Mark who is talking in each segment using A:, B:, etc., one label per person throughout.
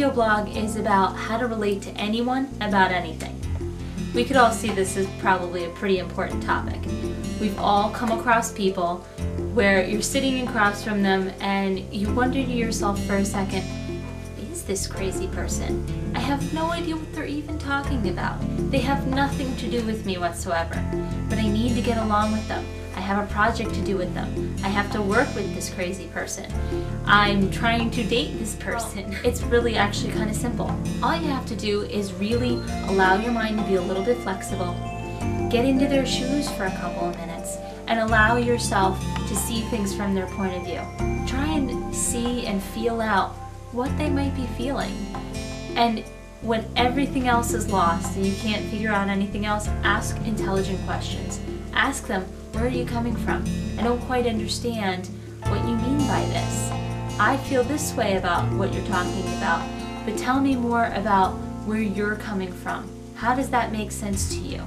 A: video blog is about how to relate to anyone about anything. We could all see this as probably a pretty important topic. We've all come across people where you're sitting across from them and you wonder to yourself for a second, is this crazy person? I have no idea what they're even talking about. They have nothing to do with me whatsoever, but I need to get along with them. I have a project to do with them. I have to work with this crazy person. I'm trying to date this person. It's really actually kind of simple. All you have to do is really allow your mind to be a little bit flexible, get into their shoes for a couple of minutes, and allow yourself to see things from their point of view. Try and see and feel out what they might be feeling. And when everything else is lost and you can't figure out anything else, ask intelligent questions. Ask them, where are you coming from? I don't quite understand what you mean by this. I feel this way about what you're talking about, but tell me more about where you're coming from. How does that make sense to you?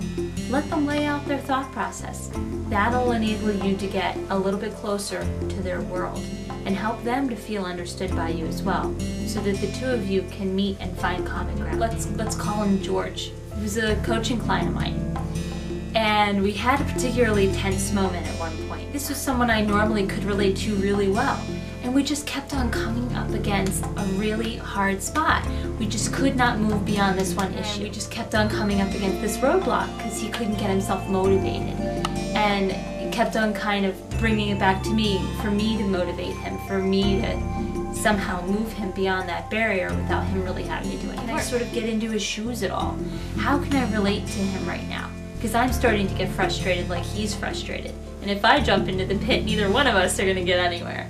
A: Let them lay out their thought process. That'll enable you to get a little bit closer to their world and help them to feel understood by you as well, so that the two of you can meet and find common ground. Let's call him George. He was a coaching client of mine. And we had a particularly tense moment at one point. This was someone I normally could relate to really well. And we just kept on coming up against a really hard spot. We just could not move beyond this one issue. We just kept on coming up against this roadblock because he couldn't get himself motivated. And it kept on kind of bringing it back to me, for me to motivate him, for me to somehow move him beyond that barrier without him really having to do it. Can I sort of get into his shoes at all? How can I relate to him right now? Because I'm starting to get frustrated like he's frustrated. And if I jump into the pit, neither one of us are going to get anywhere.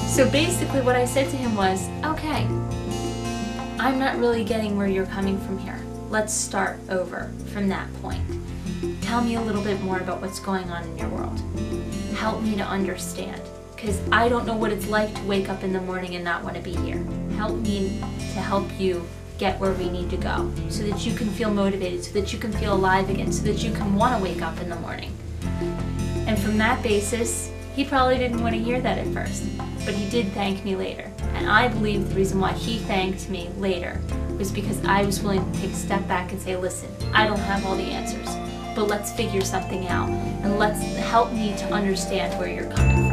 A: So basically what I said to him was, okay, I'm not really getting where you're coming from here. Let's start over from that point. Tell me a little bit more about what's going on in your world. Help me to understand, because I don't know what it's like to wake up in the morning and not want to be here. Help me to help you get where we need to go, so that you can feel motivated, so that you can feel alive again, so that you can want to wake up in the morning. And from that basis, he probably didn't want to hear that at first, but he did thank me later. And I believe the reason why he thanked me later was because I was willing to take a step back and say, listen, I don't have all the answers, but let's figure something out, and let's help me to understand where you're coming from.